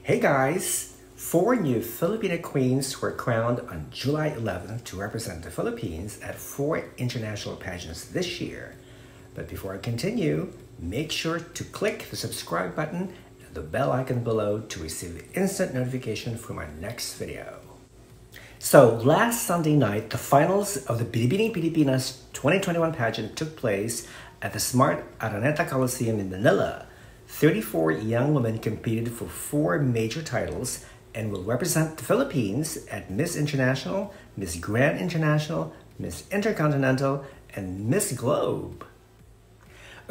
Hey guys! Four new Filipino queens were crowned on July 11th to represent the Philippines at four international pageants this year. But before I continue, make sure to click the subscribe button and the bell icon below to receive instant notification for my next video. So last Sunday night, the finals of the Binibining Pilipinas 2021 pageant took place at the Smart Araneta Coliseum in Manila. 34 young women competed for four major titles and will represent the Philippines at Miss International, Miss Grand International, Miss Intercontinental, and Miss Globe.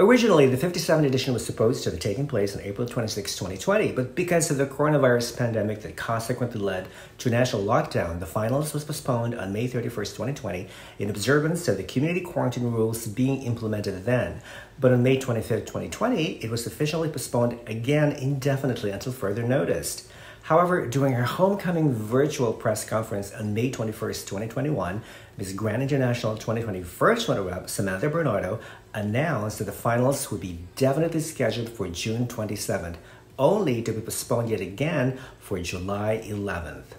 Originally, the 57th edition was supposed to have taken place on April 26, 2020, but because of the coronavirus pandemic that consequently led to a national lockdown, the finals was postponed on May 31, 2020, in observance of the community quarantine rules being implemented then. But on May 25, 2020, it was officially postponed again indefinitely until further notice. However, during her homecoming virtual press conference on May 21, 2021, Miss Grand International 2020 first runner-up Samantha Bernardo announced that the finals would be definitely scheduled for June 27th, only to be postponed yet again for July 11th.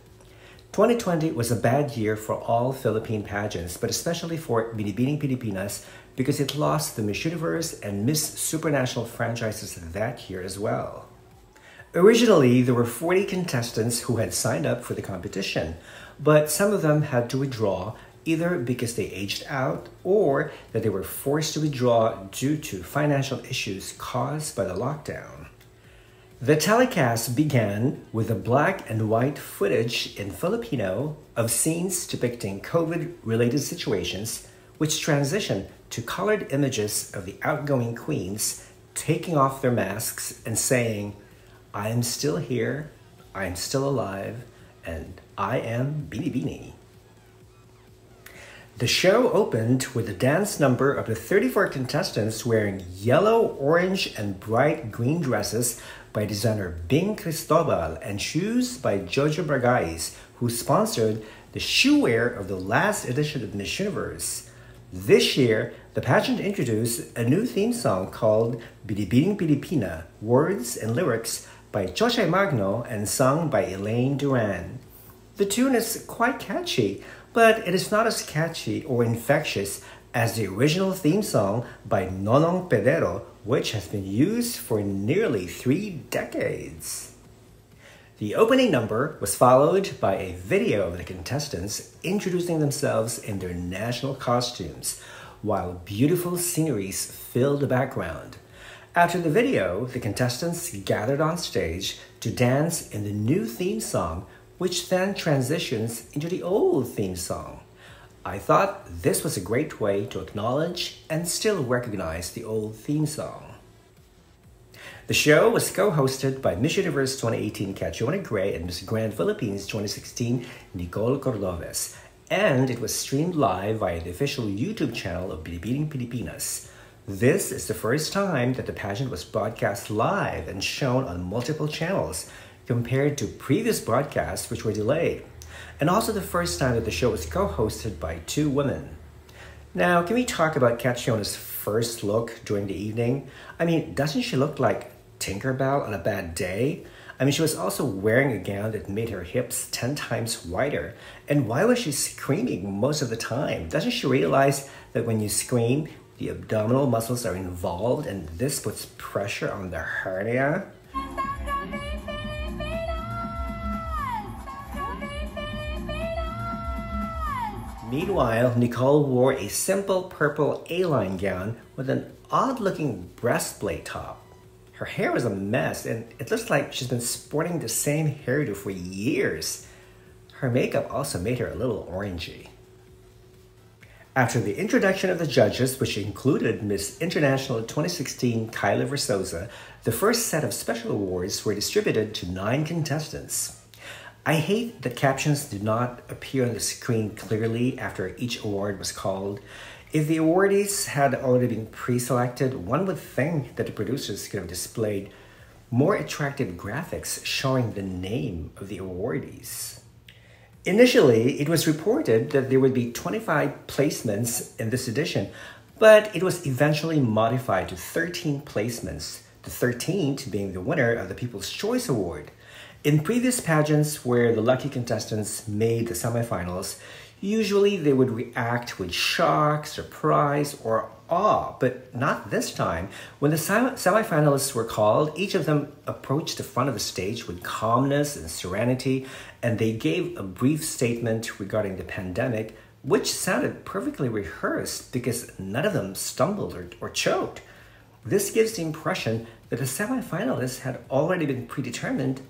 2020 was a bad year for all Philippine pageants, but especially for Binibining Pilipinas because it lost the Miss Universe and Miss Supranational franchises that year as well. Originally, there were 40 contestants who had signed up for the competition, but some of them had to withdraw either because they aged out or that they were forced to withdraw due to financial issues caused by the lockdown. The telecast began with the black and white footage in Filipino of scenes depicting COVID-related situations, which transitioned to colored images of the outgoing queens taking off their masks and saying, "I am still here, I am still alive, and I am Binibining." The show opened with a dance number of the 34 contestants wearing yellow, orange, and bright green dresses by designer Bing Cristobal and shoes by Jojo Bragais, who sponsored the shoe wear of the last edition of Miss Universe. This year, the pageant introduced a new theme song called Binibining Pilipinas, words and lyrics by Chochay Magno and sung by Elaine Duran. The tune is quite catchy, but it is not as catchy or infectious as the original theme song by Nonong Pedero, which has been used for nearly 3 decades. The opening number was followed by a video of the contestants introducing themselves in their national costumes, while beautiful sceneries filled the background. After the video, the contestants gathered on stage to dance in the new theme song, which then transitions into the old theme song. I thought this was a great way to acknowledge and still recognize the old theme song. The show was co-hosted by Miss Universe 2018 Catriona Gray and Miss Grand Philippines 2016 Nicole Cordoves, and it was streamed live via the official YouTube channel of Binibining Pilipinas. This is the first time that the pageant was broadcast live and shown on multiple channels, compared to previous broadcasts which were delayed, and also the first time that the show was co-hosted by 2 women. Now, can we talk about Catriona's first look during the evening? I mean, doesn't she look like Tinkerbell on a bad day? I mean, she was also wearing a gown that made her hips 10 times wider. And why was she screaming most of the time? Doesn't she realize that when you scream, the abdominal muscles are involved and this puts pressure on the hernia? Meanwhile, Nicole wore a simple purple A-line gown with an odd-looking breastplate top. Her hair was a mess, and it looks like she's been sporting the same hairdo for years. Her makeup also made her a little orangey. After the introduction of the judges, which included Miss International 2016 Kyla Versosa, the first set of special awards were distributed to 9 contestants. I hate that captions did not appear on the screen clearly after each award was called. If the awardees had already been pre-selected, one would think that the producers could have displayed more attractive graphics showing the name of the awardees. Initially, it was reported that there would be 25 placements in this edition, but it was eventually modified to 13 placements, the 13th being the winner of the People's Choice Award. In previous pageants where the lucky contestants made the semifinals, usually they would react with shock, surprise, or awe, but not this time. When the semifinalists were called, each of them approached the front of the stage with calmness and serenity, and they gave a brief statement regarding the pandemic, which sounded perfectly rehearsed because none of them stumbled or choked. This gives the impression that the semifinalists had already been predetermined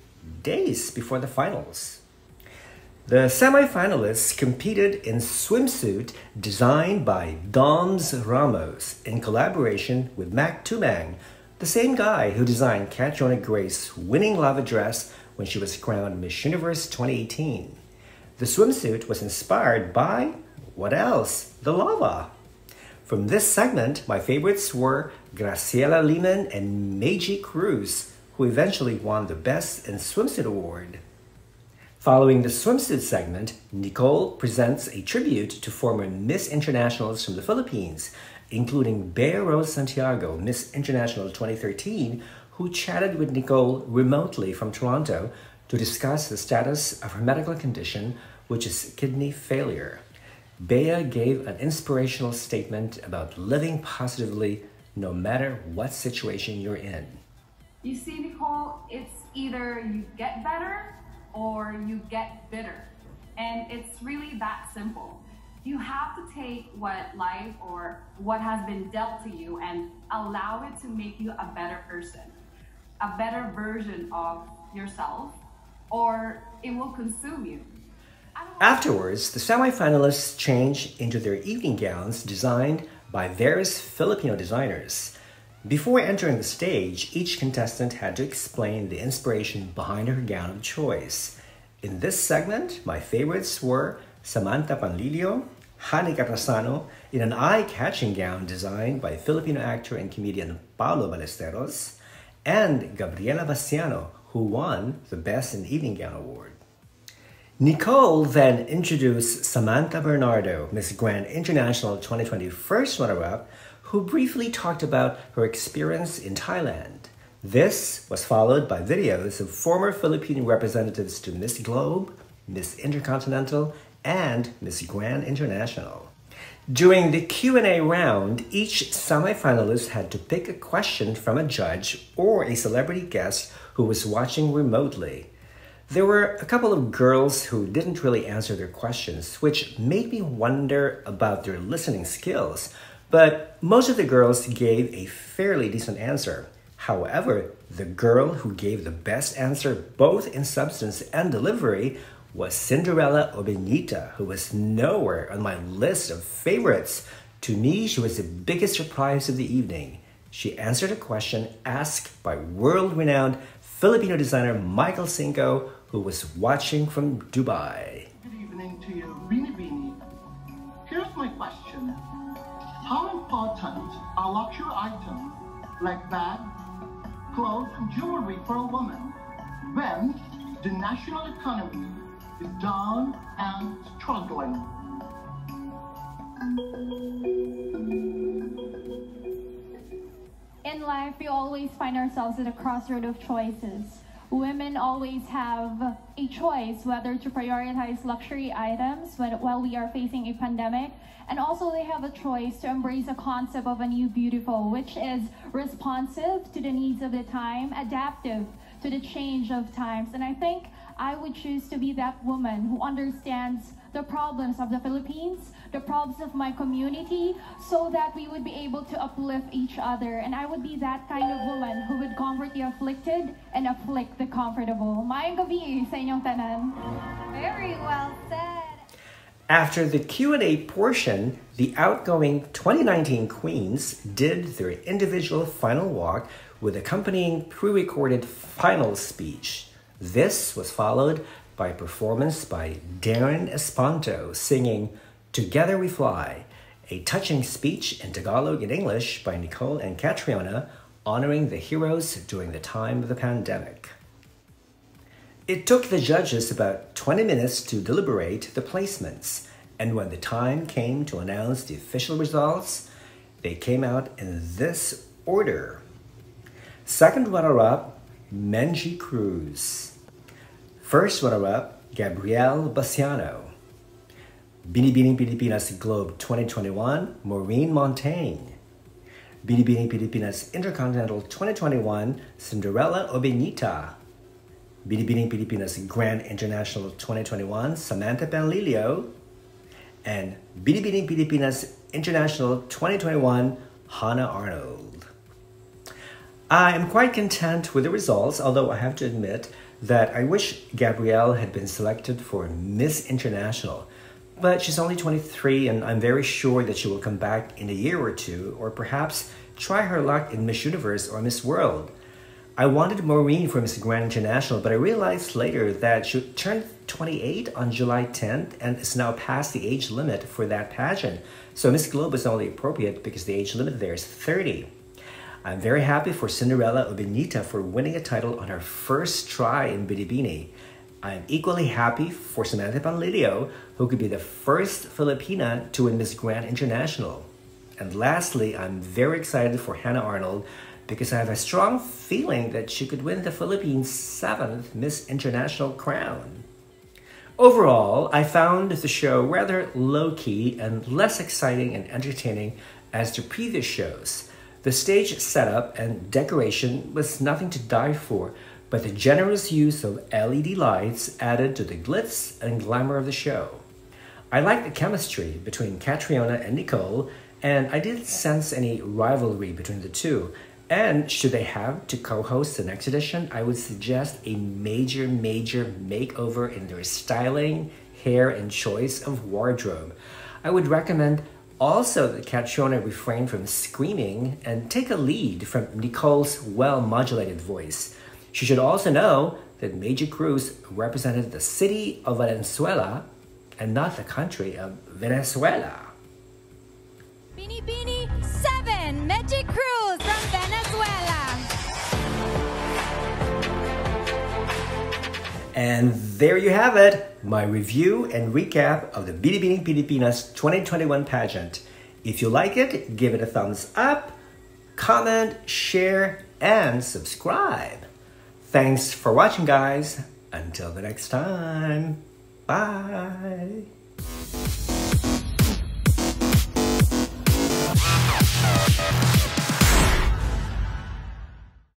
days before the finals. The semifinalists competed in swimsuit designed by Doms Ramos in collaboration with Mac Tumang, the same guy who designed Catriona Gray's winning lava dress when she was crowned Miss Universe 2018. The swimsuit was inspired by, what else? The lava. From this segment, my favorites were Graciela Liman and Meiji Cruz, who eventually won the Best in Swimsuit award. Following the swimsuit segment, Nicole presents a tribute to former Miss Internationals from the Philippines, including Bea Rose Santiago, Miss International 2013, who chatted with Nicole remotely from Toronto to discuss the status of her medical condition, which is kidney failure. Bea gave an inspirational statement about living positively no matter what situation you're in. You see, Nicole, it's either you get better or you get bitter. And it's really that simple. You have to take what life or what has been dealt to you and allow it to make you a better person, a better version of yourself, or it will consume you. Afterwards, the semifinalists changed into their evening gowns designed by various Filipino designers. Before entering the stage, each contestant had to explain the inspiration behind her gown of choice. In this segment, my favorites were Samantha Panlilio, Hani Catasano in an eye-catching gown designed by Filipino actor and comedian Paolo Ballesteros, and Gabriela Bastiano, who won the Best in Evening Gown award. Nicole then introduced Samantha Bernardo, Miss Grand International 2020 first runner-up, who briefly talked about her experience in Thailand. This was followed by videos of former Filipino representatives to Miss Globe, Miss Intercontinental, and Miss Grand International. During the Q&A round, each semifinalist had to pick a question from a judge or a celebrity guest who was watching remotely. There were a couple of girls who didn't really answer their questions, which made me wonder about their listening skills. But most of the girls gave a fairly decent answer. However, the girl who gave the best answer both in substance and delivery was Cinderella Obenita, who was nowhere on my list of favorites. To me, she was the biggest surprise of the evening. She answered a question asked by world-renowned Filipino designer Michael Cinco, who was watching from Dubai. Good evening to you, Binibining. Here's my question. How important are luxury items like bags, clothes, and jewelry for a woman when the national economy is down and struggling? In life, we always find ourselves at a crossroad of choices. Women always have a choice whether to prioritize luxury items while we are facing a pandemic, and also they have a choice to embrace a concept of a new beautiful, which is responsive to the needs of the time, adaptive to the change of times. And I think I would choose to be that woman who understands the problems of the Philippines, the problems of my community, so that we would be able to uplift each other. And I would be that kind of woman who would comfort the afflicted and afflict the comfortable. Maayong gabi sa inyong tanan. Very well said. After the Q&A portion, the outgoing 2019 queens did their individual final walk with accompanying pre-recorded final speech. This was followed by a performance by Darren Espanto singing Together We Fly, a touching speech in Tagalog and English by Nicole and Catriona honoring the heroes during the time of the pandemic. It took the judges about 20 minutes to deliberate the placements, and when the time came to announce the official results, they came out in this order. Second runner-up, Menji Cruz. First runner-up, Gabrielle Bassiano. Binibining Pilipinas Globe 2021, Maureen Montaigne. Binibining Pilipinas Intercontinental 2021, Cinderella Obenita. Binibining Pilipinas Grand International 2021, Samantha Panlilio. And Binibining Pilipinas International 2021, Hannah Arnold. I am quite content with the results, although I have to admit that I wish Gabrielle had been selected for Miss International. But she's only 23 and I'm very sure that she will come back in a year or two, or perhaps try her luck in Miss Universe or Miss World. I wanted Maureen for Miss Grand International, but I realized later that she turned 28 on July 10th and is now past the age limit for that pageant. So Miss Globe is only appropriate because the age limit there is 30. I'm very happy for Cinderella Obenita for winning a title on her first try in Binibini. I'm equally happy for Samantha Panlilio, who could be the first Filipina to win Miss Grand International. And lastly, I'm very excited for Hannah Arnold because I have a strong feeling that she could win the Philippines' 7th Miss International crown. Overall, I found the show rather low-key and less exciting and entertaining as the previous shows. The stage setup and decoration was nothing to die for, but the generous use of LED lights added to the glitz and glamour of the show. I liked the chemistry between Catriona and Nicole, and I didn't sense any rivalry between the two. And should they have to co-host the next edition, I would suggest a major makeover in their styling, hair, and choice of wardrobe. I would recommend also that Catriona refrain from screaming and take a lead from Nicole's well-modulated voice. She should also know that Major Cruz represented the city of Valenzuela and not the country of Venezuela. Binibini 7, Magic Cruz from Venezuela. And there you have it, my review and recap of the Binibining Pilipinas 2021 pageant. If you like it, give it a thumbs up, comment, share, and subscribe. Thanks for watching, guys. Until the next time, bye.